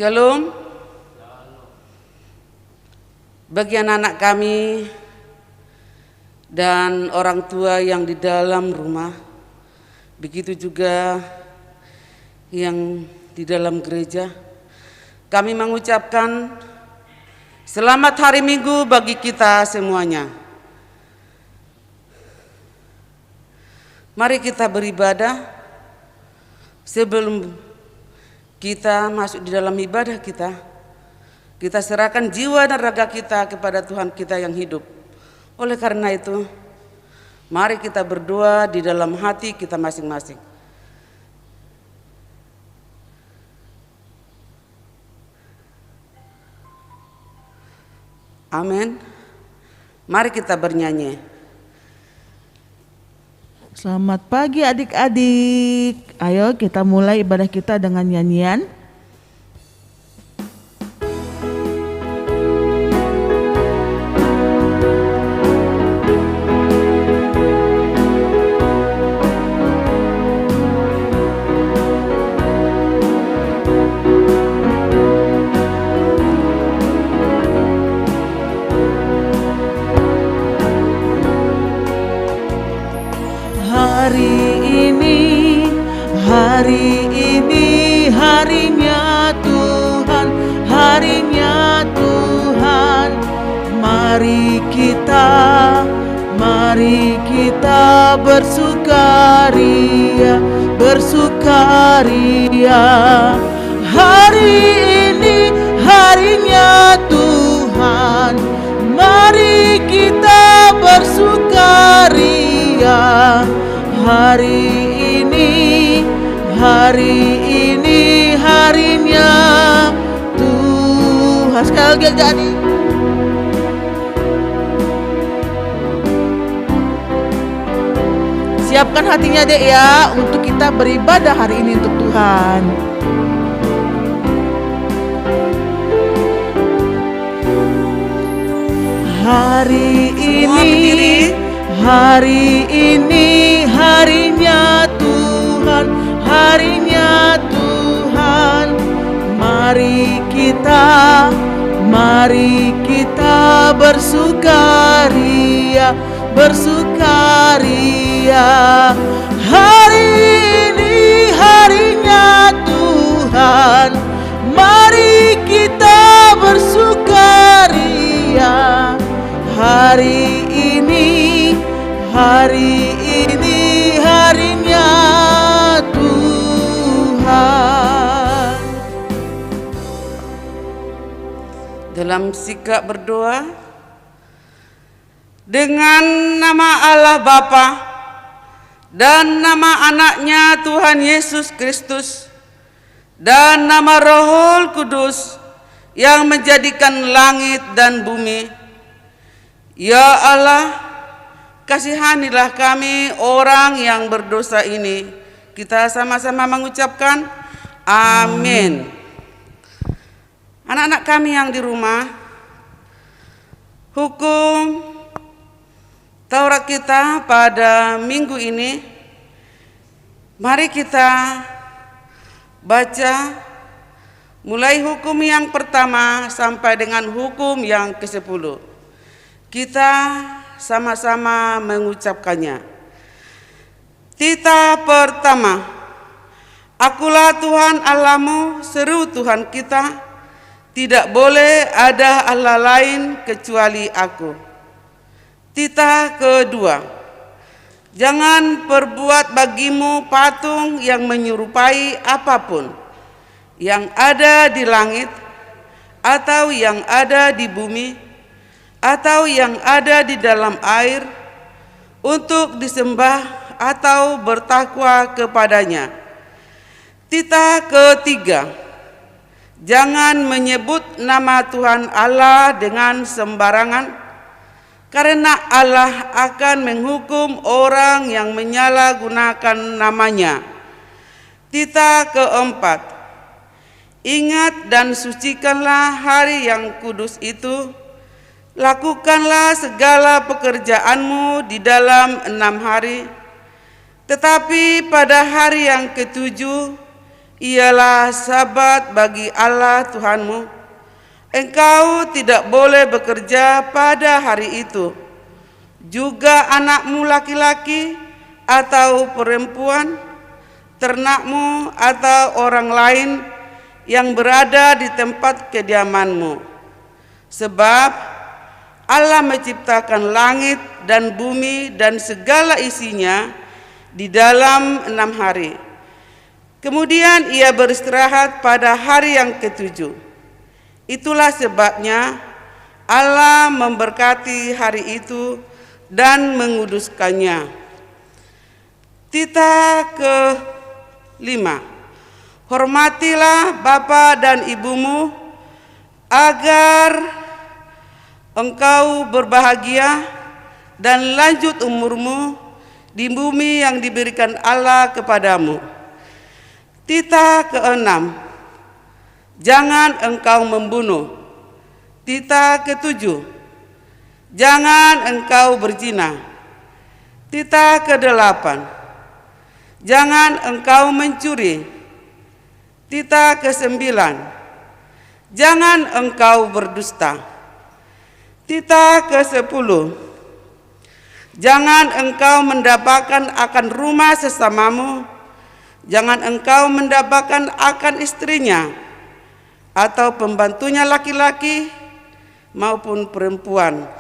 Shalom. Bagi anak-anak kami dan orang tua yang di dalam rumah, begitu juga yang di dalam gereja, kami mengucapkan selamat hari Minggu bagi kita semuanya. Mari kita beribadah. Sebelum kita masuk di dalam ibadah kita serahkan jiwa dan raga kita kepada Tuhan kita yang hidup. Oleh karena itu, mari kita berdoa di dalam hati kita masing-masing. Amin. Mari kita bernyanyi. Selamat pagi adik-adik. Ayo kita mulai ibadah kita dengan nyanyian. Hari ini harinya Tuhan, harinya Tuhan. Mari kita bersukaria, bersukaria. Hari ini harinya Tuhan, mari kita bersukaria. Hari ini harinya Tuhan. Sekali lagi jadi. Siapkan hatinya dek ya, untuk kita beribadah hari ini untuk Tuhan. Hari ini harinya Tuhan, harinya Tuhan. Mari kita bersukaria, bersukaria. Hari ini harinya Tuhan, mari kita bersukaria. Hari ini harinya Tuhan. Dalam sikap berdoa, dengan nama Allah Bapa dan nama anaknya Tuhan Yesus Kristus dan nama Roh Kudus yang menjadikan langit dan bumi. Ya Allah, kasihanilah kami orang yang berdosa ini. Kita sama-sama mengucapkan amin. Anak-anak kami yang di rumah, hukum Taurat kita pada minggu ini, mari kita baca mulai hukum yang pertama sampai dengan hukum yang ke-10. Kita sama-sama mengucapkannya. Titah pertama, Akulah Tuhan Allahmu, seru Tuhan kita, tidak boleh ada Allah lain kecuali Aku. Titah kedua, jangan perbuat bagimu patung yang menyerupai apapun yang ada di langit atau yang ada di bumi atau yang ada di dalam air untuk disembah atau bertakwa kepadanya. Titah ketiga, jangan menyebut nama Tuhan Allah dengan sembarangan, karena Allah akan menghukum orang yang menyalahgunakan namanya. Titah keempat, ingat dan sucikanlah hari yang kudus itu. Lakukanlah segala pekerjaanmu di dalam 6 hari, tetapi pada hari yang ke-7, Ialah Sabat bagi Allah Tuhanmu. Engkau tidak boleh bekerja pada hari itu. Juga anakmu laki-laki atau perempuan, ternakmu atau orang lain yang berada di tempat kediamanmu. Sebab Allah menciptakan langit dan bumi dan segala isinya di dalam 6 hari. Kemudian ia beristirahat pada hari yang ke-7. Itulah sebabnya Allah memberkati hari itu dan menguduskannya. Titah ke-5. Hormatilah bapa dan ibumu agar engkau berbahagia dan lanjut umurmu di bumi yang diberikan Allah kepadamu. Titah ke-6. Jangan engkau membunuh. Titah ke-7. Jangan engkau berzina. Titah ke-8. Jangan engkau mencuri. Titah ke-9. Jangan engkau berdusta. Titah ke-10. Jangan engkau mendapatkan akan rumah sesamamu. Jangan engkau mendapatkan akan istrinya atau pembantunya laki-laki maupun perempuan,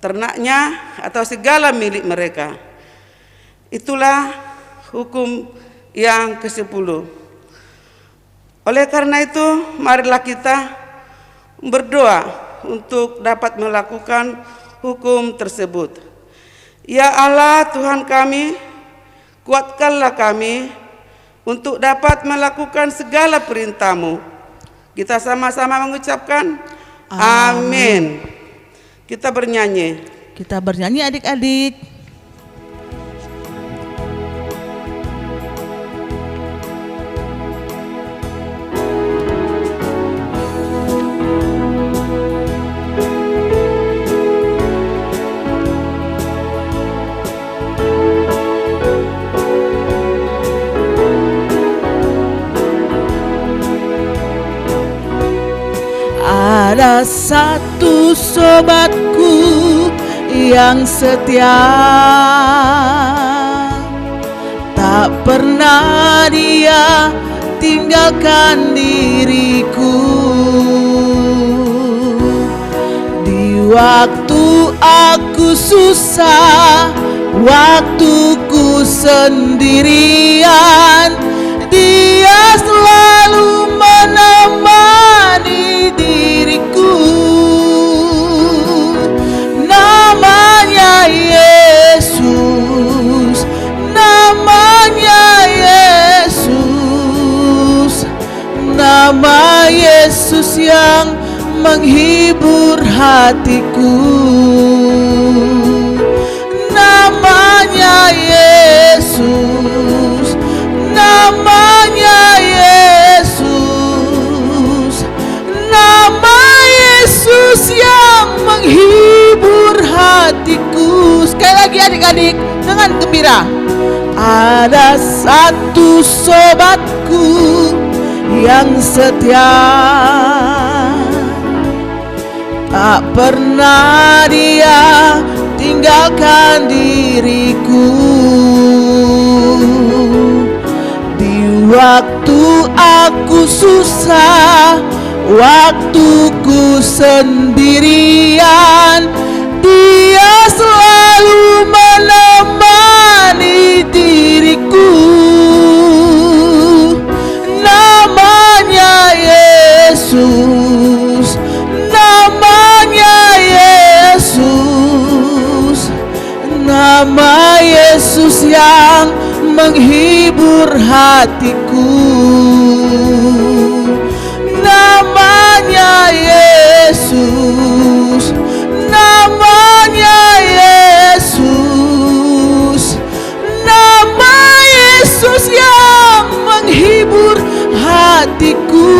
ternaknya atau segala milik mereka. Itulah hukum yang ke-10. Oleh karena itu, marilah kita berdoa untuk dapat melakukan hukum tersebut. Ya Allah Tuhan kami, kuatkanlah kami untuk dapat melakukan segala perintah-Mu. Kita sama-sama mengucapkan amin. Kita bernyanyi. Kita bernyanyi adik-adik. Ada satu sobatku yang setia, tak pernah dia tinggalkan diriku. Di waktu aku susah, waktuku sendirian, dia selalu menemani diriku. Namanya Yesus, namanya Yesus, nama Yesus yang menghibur hatiku. Namanya Yesus, namanya Yesus, nama Yesus yang menghibur hatiku. Sekali lagi adik-adik dengan gembira. Ada satu sobatku yang setia, tak pernah dia tinggalkan diriku. Di waktu aku susah, waktuku sendirian, dia selalu menemani diriku. Namanya Yesus, namanya Yesus, nama Yesus yang menghibur hatiku. Namanya Yesus, namanya Yesus, nama Yesus yang menghibur hatiku.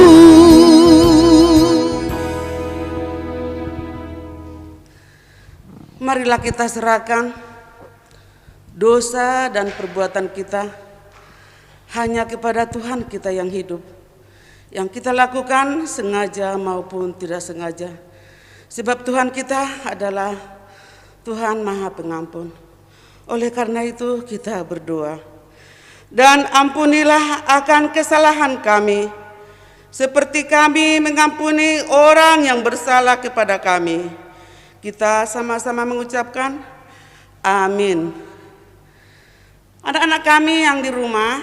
Marilah kita serahkan dosa dan perbuatan kita hanya kepada Tuhan kita yang hidup. Yang kita lakukan sengaja maupun tidak sengaja. Sebab Tuhan kita adalah Tuhan Maha Pengampun. Oleh karena itu kita berdoa. Dan ampunilah akan kesalahan kami, seperti kami mengampuni orang yang bersalah kepada kami. Kita sama-sama mengucapkan amin. Anak-anak kami yang di rumah,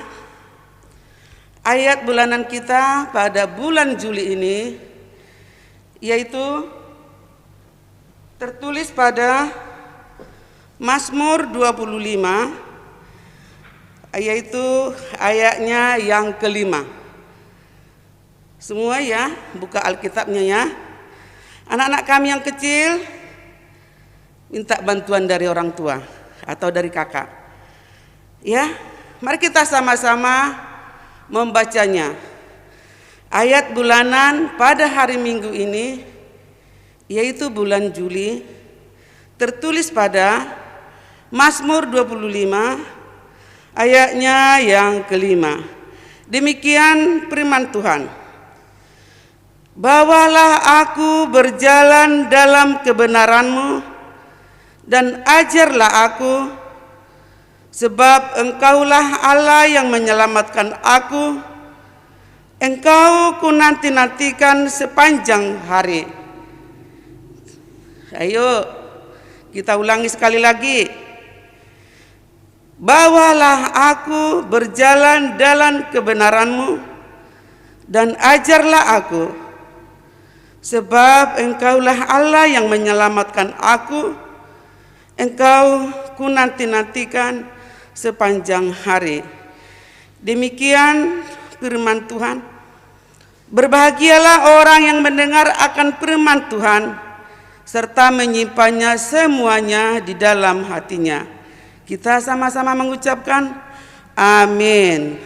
ayat bulanan kita pada bulan Juli ini yaitu tertulis pada Mazmur 25, yaitu ayatnya yang kelima. Semua ya, buka Alkitabnya ya. Anak-anak kami yang kecil minta bantuan dari orang tua atau dari kakak. Ya, mari kita sama-sama membacanya. Ayat bulanan pada hari Minggu ini, yaitu bulan Juli, tertulis pada Mazmur 25, ayatnya yang kelima. Demikian firman Tuhan. Bawalah aku berjalan dalam kebenaran-Mu dan ajarlah aku, sebab Engkaulah Allah yang menyelamatkan aku. Engkau ku nanti-nantikan sepanjang hari. Ayo kita ulangi sekali lagi. Bawalah aku berjalan dalam kebenaran-Mu dan ajarlah aku, sebab Engkaulah Allah yang menyelamatkan aku. Engkau ku nanti-nantikan sepanjang hari. Demikian firman Tuhan. Berbahagialah orang yang mendengar akan firman Tuhan serta menyimpannya semuanya di dalam hatinya. Kita sama-sama mengucapkan amin.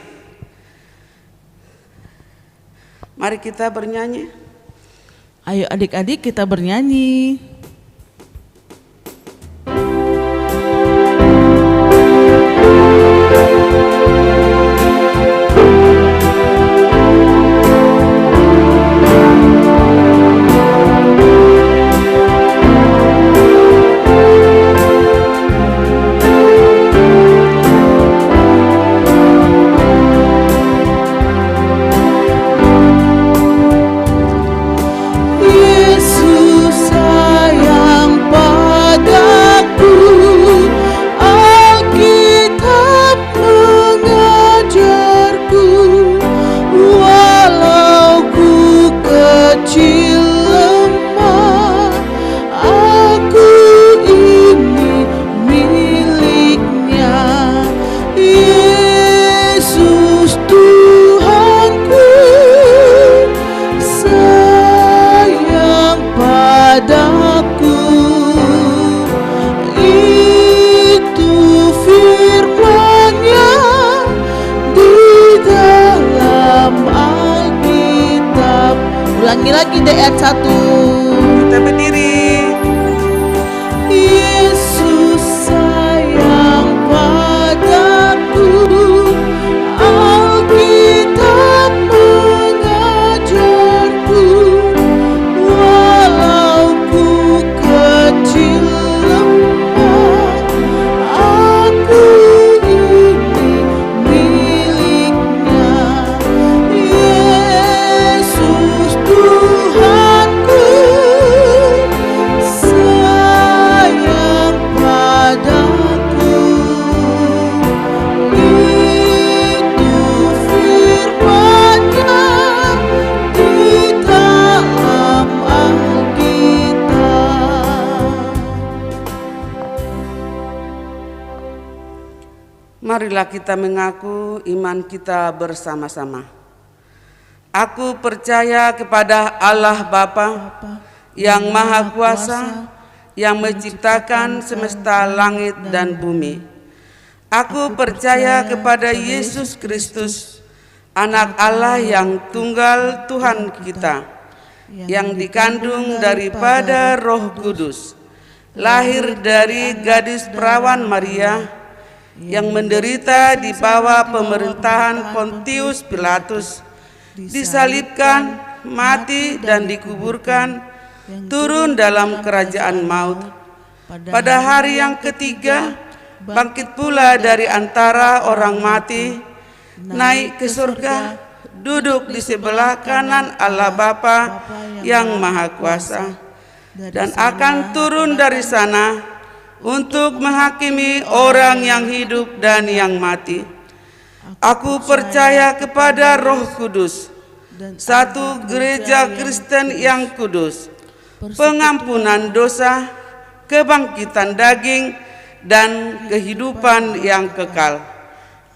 Mari kita bernyanyi. Ayo adik-adik kita bernyanyi. Ulangi lagi deh ayat 1. Kita berdiri. Yesus sayang padaku, Alkitab mengajarku, walau ku kecil lemah, aku ini miliknya. Yesus Tuhanku sayang padaku, itu firman-Nya di dalam Alkitab. Marilah kita mengaku iman kita bersama-sama. Aku percaya kepada Allah Bapa yang Maha Kuasa, yang menciptakan semesta langit dan bumi. Aku percaya kepada Yesus Kristus, Anak Allah yang tunggal Tuhan kita, yang dikandung daripada Roh Kudus, lahir dari gadis perawan Maria, yang menderita di bawah pemerintahan Pontius Pilatus, disalibkan, mati dan dikuburkan, turun dalam kerajaan maut. Pada hari yang ketiga, bangkit pula dari antara orang mati, naik ke surga, duduk di sebelah kanan Allah Bapa yang Maha Kuasa, dan akan turun dari sana untuk menghakimi orang yang hidup dan yang mati. Aku percaya kepada Roh Kudus, satu gereja Kristen yang kudus, pengampunan dosa, kebangkitan daging, dan kehidupan yang kekal.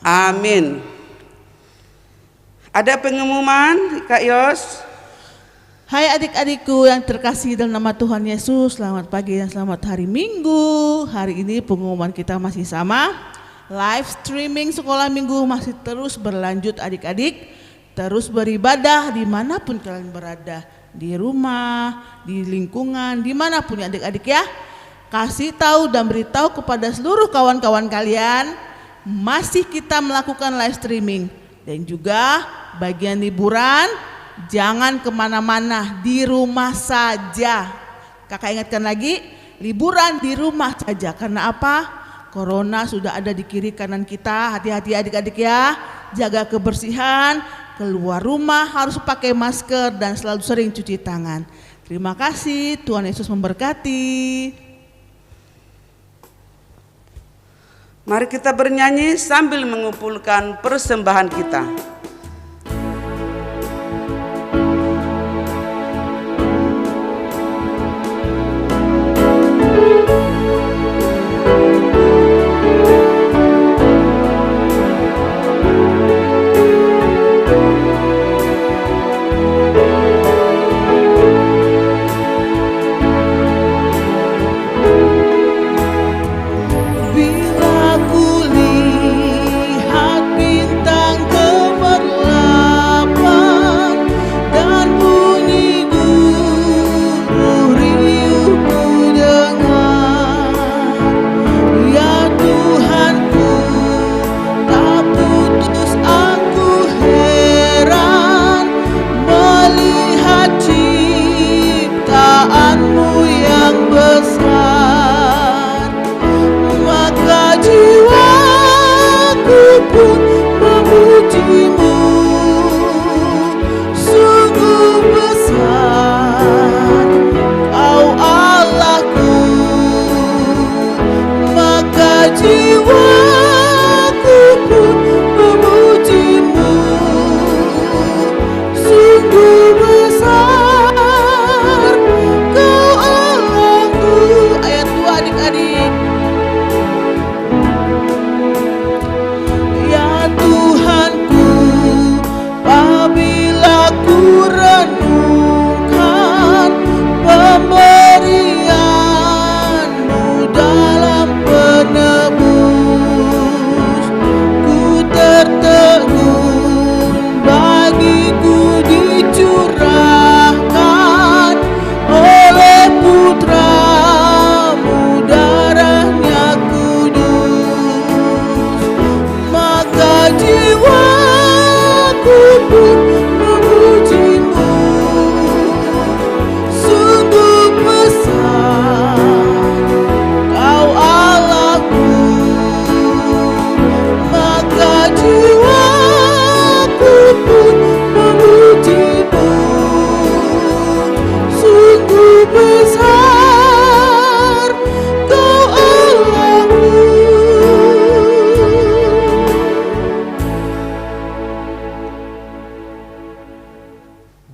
Amin. Ada pengumuman, Kak Yos? Hai adik-adikku yang terkasih dalam nama Tuhan Yesus, selamat pagi dan selamat hari Minggu. Hari ini pengumuman kita masih sama. Live streaming sekolah minggu masih terus berlanjut adik-adik. Terus beribadah dimanapun kalian berada. Di rumah, di lingkungan, dimanapun ya adik-adik ya. Kasih tahu dan beritahu kepada seluruh kawan-kawan kalian. Masih kita melakukan live streaming. Dan juga bagian liburan, jangan kemana-mana, di rumah saja. Kakak ingatkan lagi, liburan di rumah saja. Karena apa? Corona sudah ada di kiri kanan kita. Hati-hati adik-adik ya. Jaga kebersihan, keluar rumah harus pakai masker dan selalu sering cuci tangan. Terima kasih, Tuhan Yesus memberkati. Mari kita bernyanyi sambil mengumpulkan persembahan kita.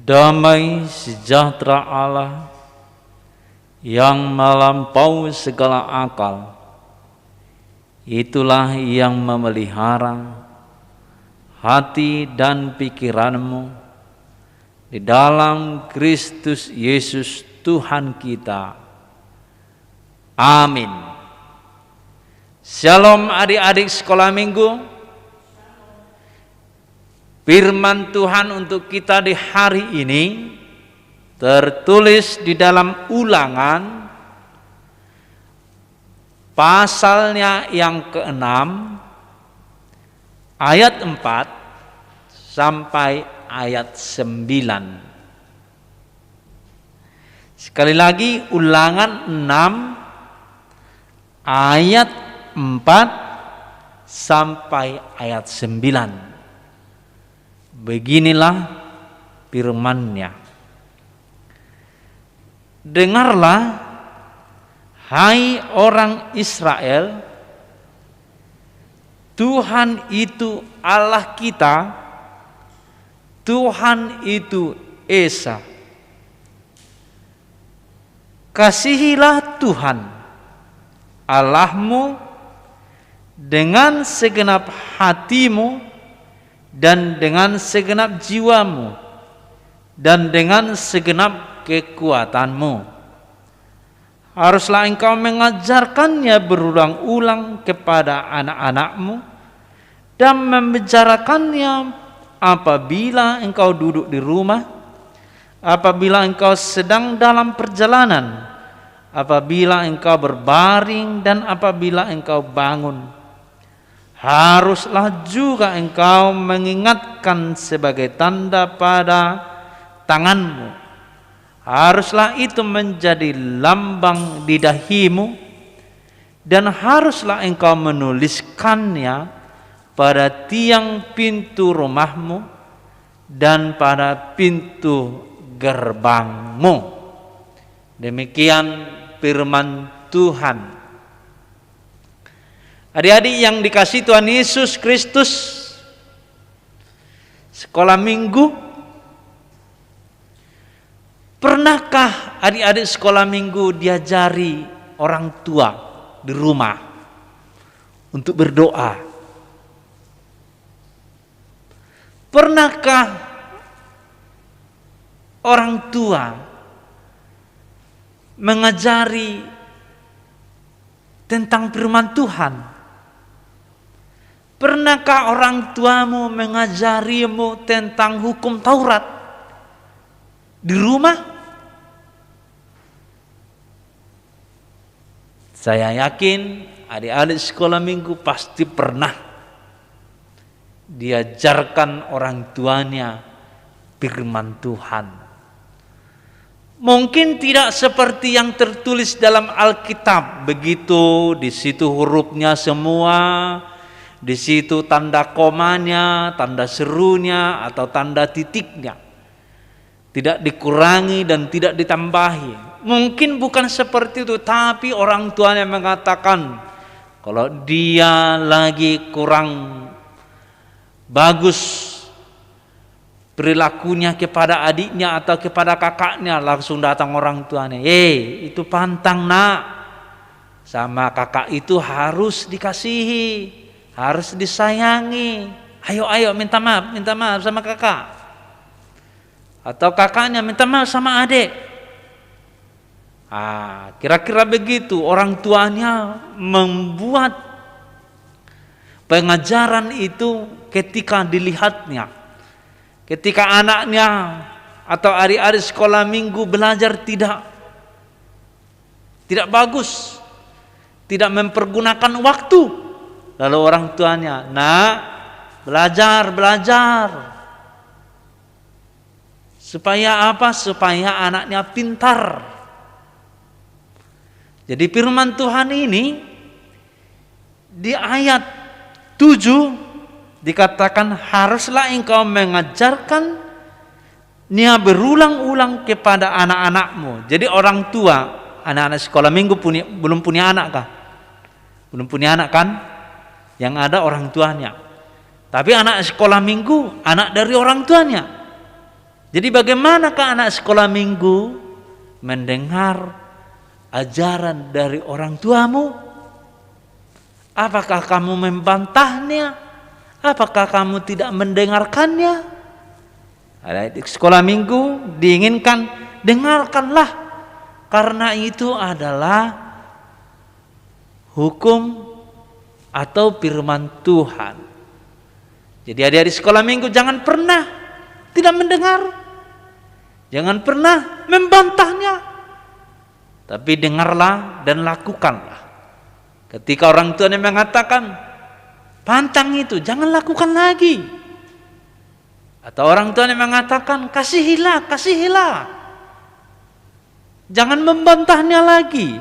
Damai sejahtera Allah yang melampaui segala akal, itulah yang memelihara hati dan pikiranmu di dalam Kristus Yesus Tuhan kita. Amin. Shalom adik-adik sekolah minggu. Firman Tuhan untuk kita di hari ini tertulis di dalam Ulangan pasalnya yang ke-6 ayat 4 sampai ayat 9. Sekali lagi, Ulangan 6 ayat 4 sampai ayat 9. Beginilah firman-Nya. Dengarlah, hai orang Israel, Tuhan itu Allah kita, Tuhan itu Esa. Kasihilah Tuhan Allahmu dengan segenap hatimu dan dengan segenap jiwamu dan dengan segenap kekuatanmu. Haruslah engkau mengajarkannya berulang-ulang kepada anak-anakmu dan membicarakannya apabila engkau duduk di rumah, apabila engkau sedang dalam perjalanan, apabila engkau berbaring dan apabila engkau bangun. Haruslah juga engkau mengingatkan sebagai tanda pada tanganmu. Haruslah itu menjadi lambang di dahimu, dan haruslah engkau menuliskannya pada tiang pintu rumahmu dan pada pintu gerbangmu. Demikian firman Tuhan. Adik-adik yang dikasihi Tuhan Yesus Kristus, sekolah minggu, pernahkah adik-adik sekolah minggu diajari orang tua di rumah untuk berdoa? Pernahkah orang tua mengajari tentang firman Tuhan? Pernahkah orang tuamu mengajarimu tentang hukum Taurat di rumah? Saya yakin adik-adik sekolah minggu pasti pernah diajarkan orang tuanya firman Tuhan. Mungkin tidak seperti yang tertulis dalam Alkitab, begitu di situ hurufnya semua, di situ tanda komanya, tanda serunya atau tanda titiknya, tidak dikurangi dan tidak ditambahi. Mungkin bukan seperti itu, tapi orang tuanya mengatakan kalau dia lagi kurang bagus perilakunya kepada adiknya atau kepada kakaknya, langsung datang orang tuanya, itu pantang nak, sama kakak itu harus dikasihi, harus disayangi. Ayo minta maaf sama kakak. Atau kakaknya minta maaf sama adik. Kira-kira begitu orang tuanya membuat pengajaran itu ketika dilihatnya. Ketika anaknya atau adik-adik sekolah minggu belajar tidak bagus, tidak mempergunakan waktu, lalu orang tuanya, nak, belajar. Supaya apa? Supaya anaknya pintar. Jadi firman Tuhan ini di ayat 7 dikatakan haruslah engkau mengajarkannya berulang-ulang kepada anak-anakmu. Jadi orang tua, anak-anak sekolah minggu belum punya anak kah? Belum punya anak kan? Yang ada orang tuanya. Tapi anak sekolah minggu, anak dari orang tuanya. Jadi bagaimanakah anak sekolah minggu mendengar ajaran dari orang tuamu? Apakah kamu membantahnya? Apakah kamu tidak mendengarkannya? Di sekolah minggu diinginkan dengarkanlah, karena itu adalah hukum atau firman Tuhan. Jadi adik-adik sekolah minggu jangan pernah tidak mendengar, jangan pernah membantahnya, tapi dengarlah dan lakukanlah. Ketika orang tuanya mengatakan, pantang itu, jangan lakukan lagi. Atau orang tuanya mengatakan, kasihilah, kasihilah. Jangan membantahnya lagi.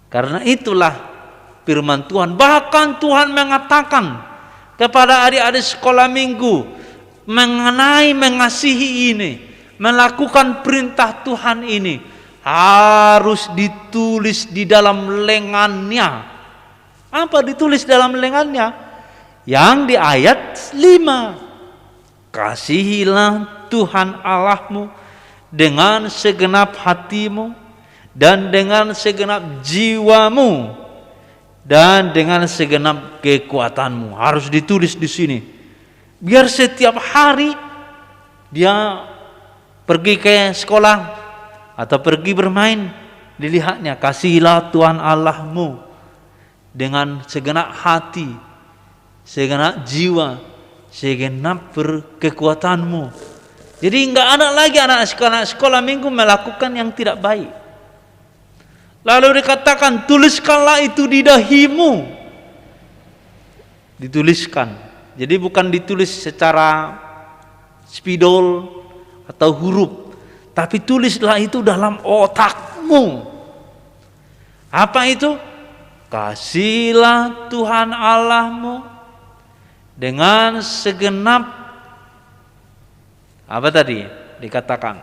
Karena itulah firman Tuhan. Bahkan Tuhan mengatakan kepada adik-adik sekolah minggu mengenai mengasihi ini, melakukan perintah Tuhan ini harus ditulis di dalam lengannya. Apa ditulis dalam lengannya? Yang di ayat 5. Kasihilah Tuhan Allahmu dengan segenap hatimu dan dengan segenap jiwamu dan dengan segenap kekuatanmu. Harus ditulis di sini. Biar setiap hari dia pergi ke sekolah atau pergi bermain, dilihatnya, kasihilah Tuhan Allahmu dengan segenap hati, segenap jiwa, segenap kekuatanmu. Jadi enggak ada lagi anak sekolah minggu melakukan yang tidak baik. Lalu dikatakan, tuliskanlah itu di dahimu. Dituliskan. Jadi bukan ditulis secara spidol atau huruf, tapi tulislah itu dalam otakmu. Apa itu? Kasihilah Tuhan Allahmu dengan segenap, apa tadi dikatakan?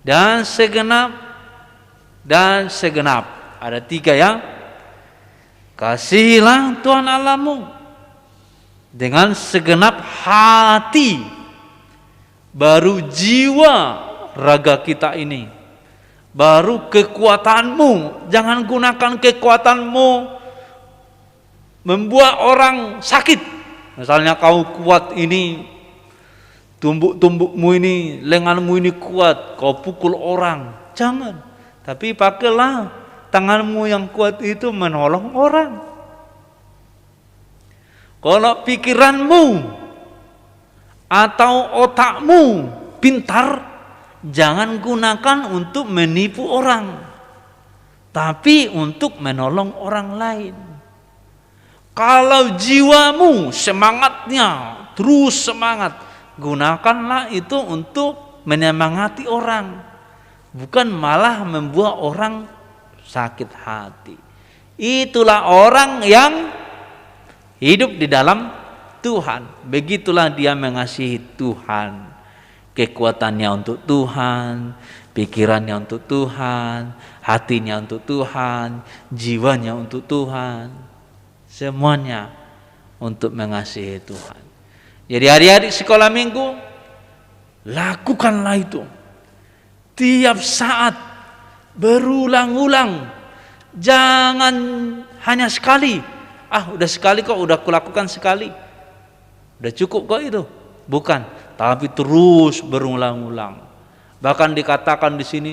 Dan segenap. Ada 3 ya. Kasihilah Tuhan Allahmu dengan segenap hati, baru jiwa raga kita ini, baru kekuatanmu. Jangan gunakan kekuatanmu membuat orang sakit. Misalnya kau kuat ini, tumbuk-tumbukmu ini, lenganmu ini kuat, kau pukul orang. Jangan. Tapi pakailah tanganmu yang kuat itu menolong orang. Kalau pikiranmu atau otakmu pintar, jangan gunakan untuk menipu orang, tapi untuk menolong orang lain. Kalau jiwamu semangatnya terus semangat, gunakanlah itu untuk menyemangati orang, bukan malah membuat orang sakit hati. Itulah orang yang hidup di dalam Tuhan. Begitulah dia mengasihi Tuhan. Kekuatannya untuk Tuhan, pikirannya untuk Tuhan, hatinya untuk Tuhan, jiwanya untuk Tuhan. Semuanya untuk mengasihi Tuhan. Jadi adik-adik sekolah minggu, lakukanlah itu. Tiap saat, berulang-ulang. Jangan hanya sekali. Udah sekali kok, udah kulakukan sekali, udah cukup kok itu. Bukan, tapi terus berulang-ulang. Bahkan dikatakan di sini,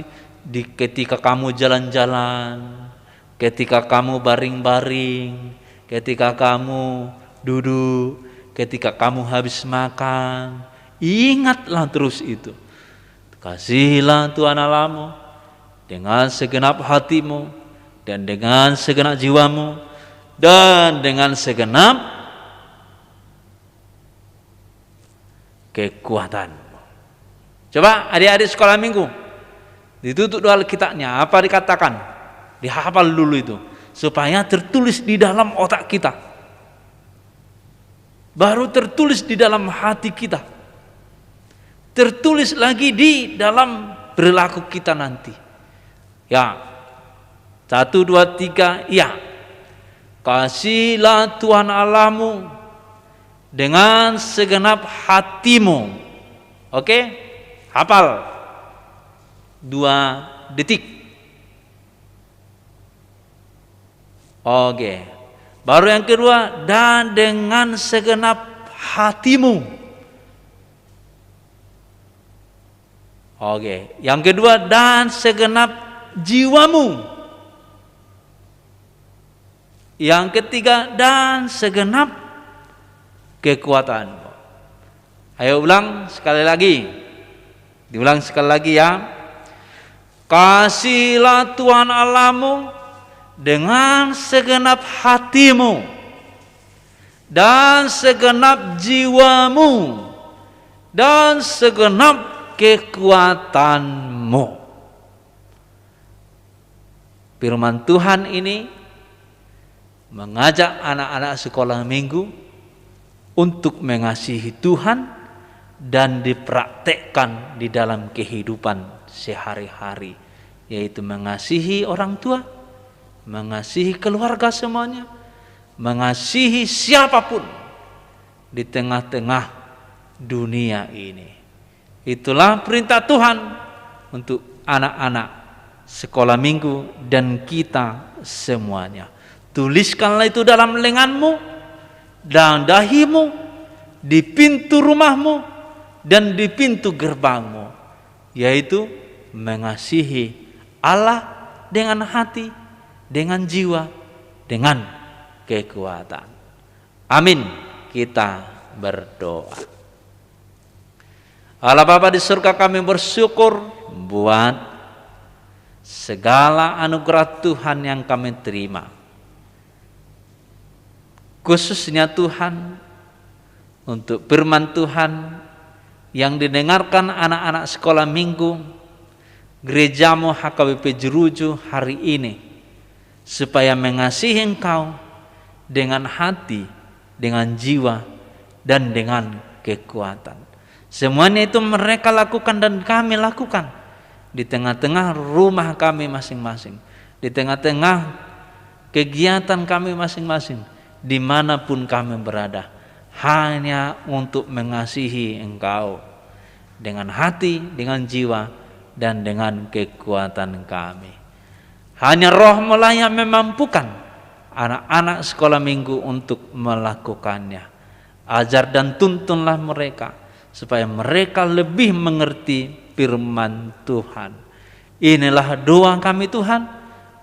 ketika kamu jalan-jalan, ketika kamu baring-baring, ketika kamu duduk, ketika kamu habis makan, ingatlah terus itu. Kasihilah Tuhan Allahmu dengan segenap hatimu dan dengan segenap jiwamu dan dengan segenap kekuatanmu. Coba adik-adik sekolah minggu, ditutup dulu Alkitabnya. Apa dikatakan? Dihafal dulu itu, supaya tertulis di dalam otak kita, baru tertulis di dalam hati kita, tertulis lagi di dalam perilaku kita nanti. Ya, 1, 2, 3, ya. Kasihilah Tuhan Allahmu dengan segenap hatimu. Oke? Hafal. 2 detik. Oke. Baru yang kedua, dan dengan segenap hatimu. Oke. Yang kedua, dan segenap jiwamu. Yang ketiga, dan segenap kekuatanmu. Ayo ulang sekali lagi. Diulang sekali lagi ya. Kasihilah Tuhan Allahmu dengan segenap hatimu dan segenap jiwamu dan segenap kekuatanmu. Firman Tuhan ini mengajak anak-anak sekolah minggu untuk mengasihi Tuhan dan dipraktekkan di dalam kehidupan sehari-hari, yaitu mengasihi orang tua, mengasihi keluarga semuanya, mengasihi siapapun di tengah-tengah dunia ini. Itulah perintah Tuhan untuk anak-anak sekolah minggu dan kita semuanya. Tuliskanlah itu dalam lenganmu dan dahimu, di pintu rumahmu dan di pintu gerbangmu, yaitu mengasihi Allah dengan hati, dengan jiwa, dengan kekuatan. Amin. Kita berdoa. Allah Bapa di surga, kami bersyukur buat segala anugerah Tuhan yang kami terima. Khususnya Tuhan, untuk firman Tuhan yang didengarkan anak-anak sekolah minggu gerejamu HKBP Jeruju hari ini, supaya mengasihi Engkau dengan hati, dengan jiwa, dan dengan kekuatan. Semuanya itu mereka lakukan dan kami lakukan di tengah-tengah rumah kami masing-masing, di tengah-tengah kegiatan kami masing-masing, dimanapun kami berada, hanya untuk mengasihi Engkau dengan hati, dengan jiwa, dan dengan kekuatan kami. Hanya Roh-Mu lah yang memampukan anak-anak sekolah minggu untuk melakukannya. Ajar dan tuntunlah mereka supaya mereka lebih mengerti firman Tuhan. Inilah doa kami Tuhan,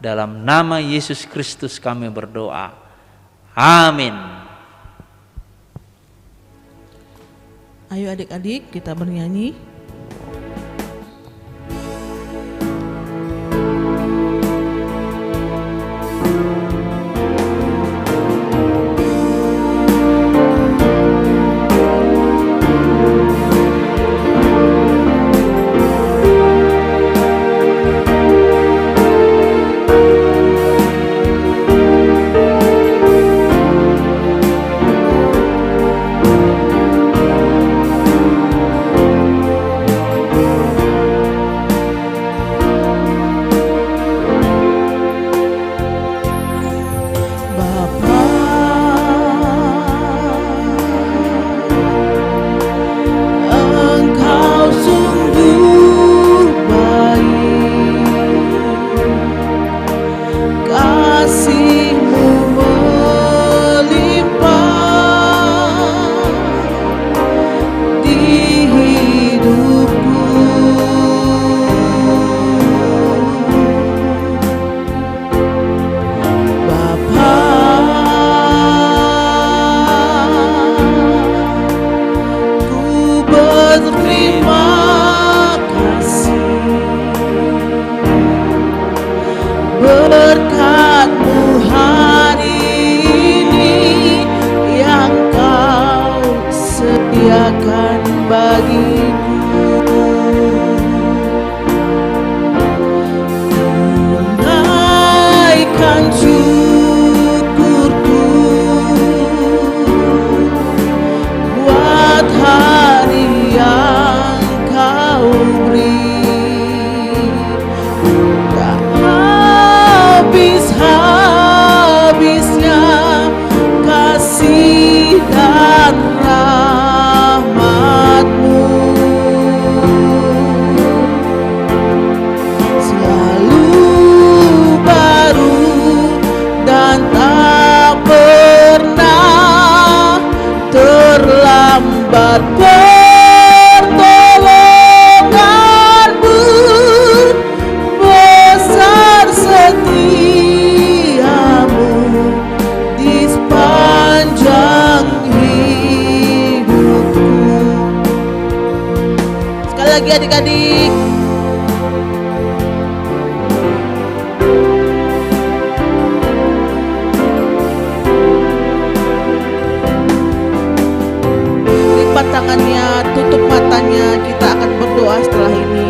dalam nama Yesus Kristus kami berdoa. Amin. Ayo adik-adik kita bernyanyi. Berkat-Mu hari ini yang Kau sediakan bagiku, tunaikan syukurku buat hari yang Kau beri. Habis-habisnya kasih dan rahmat-Mu, selalu baru dan tak pernah terlambat. Lagi adik-adik. tangannya, tutup matanya, kita akan berdoa setelah ini.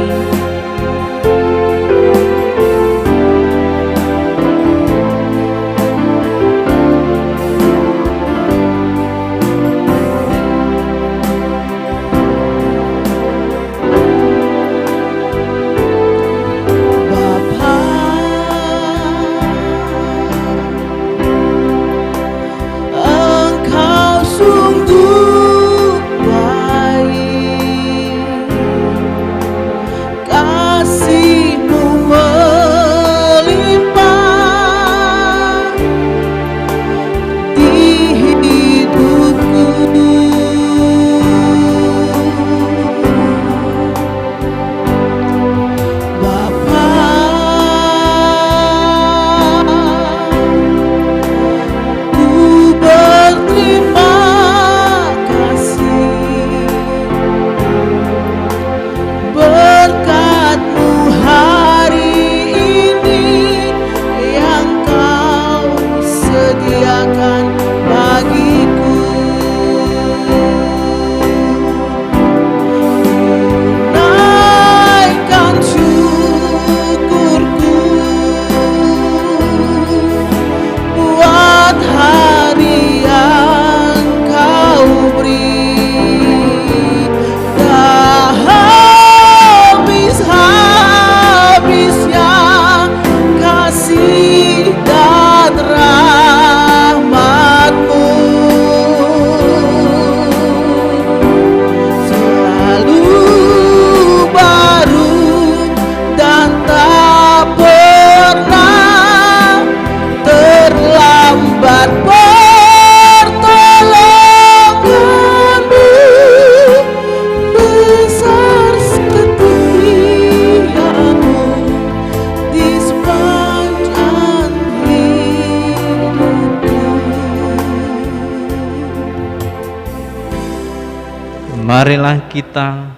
Marilah kita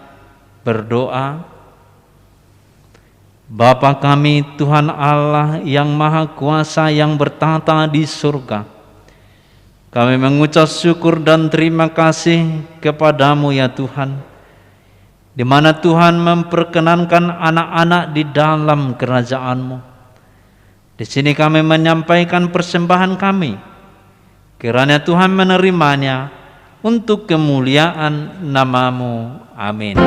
berdoa. Bapa kami, Tuhan Allah yang Maha Kuasa yang bertata di surga, kami mengucap syukur dan terima kasih kepadamu ya Tuhan, di mana Tuhan memperkenankan anak-anak di dalam kerajaan-Mu. Di sini kami menyampaikan persembahan kami, kiranya Tuhan menerimanya untuk kemuliaan nama-Mu. Amin.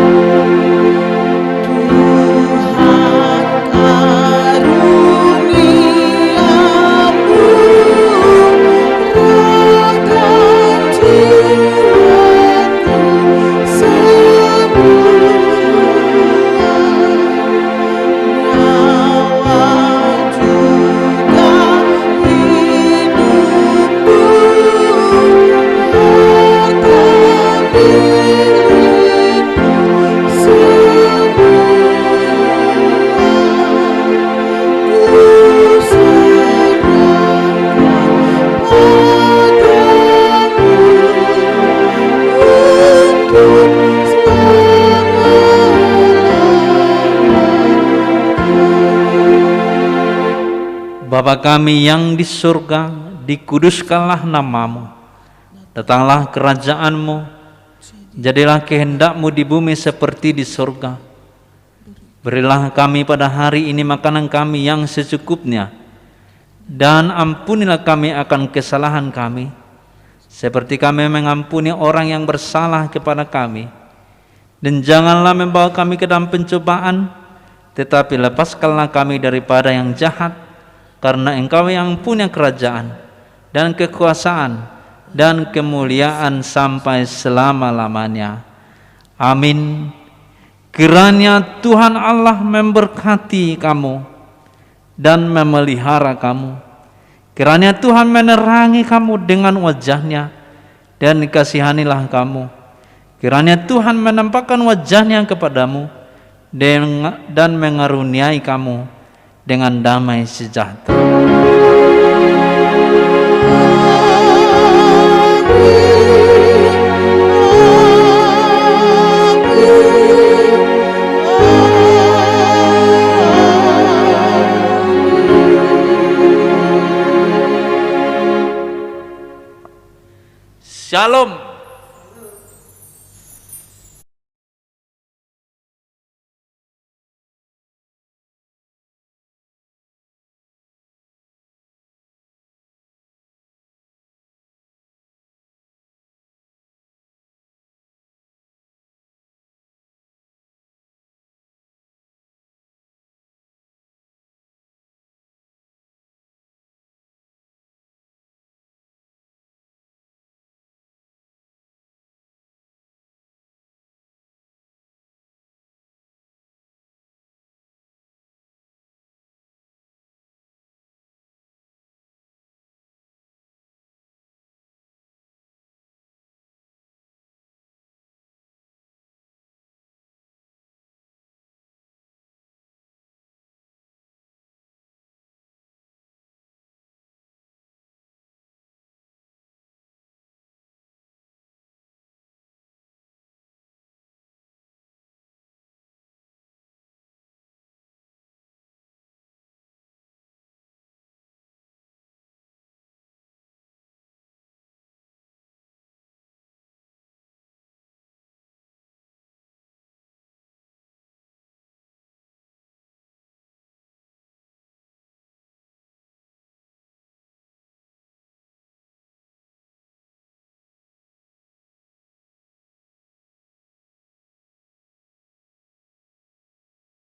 Bapa kami yang di surga, dikuduskanlah nama-Mu, datanglah kerajaan-Mu, jadilah kehendak-Mu di bumi seperti di surga. Berilah kami pada hari ini makanan kami yang secukupnya, dan ampunilah kami akan kesalahan kami, seperti kami mengampuni orang yang bersalah kepada kami. Dan janganlah membawa kami ke dalam pencobaan, tetapi lepaskanlah kami daripada yang jahat, karena Engkau yang punya kerajaan dan kekuasaan dan kemuliaan sampai selama-lamanya. Amin. Kiranya Tuhan Allah memberkati kamu dan memelihara kamu. Kiranya Tuhan menerangi kamu dengan wajah-Nya dan kasihanilah kamu. Kiranya Tuhan menampakkan wajah-Nya kepadamu dan mengaruniai kamu dengan damai sejahtera. Shalom.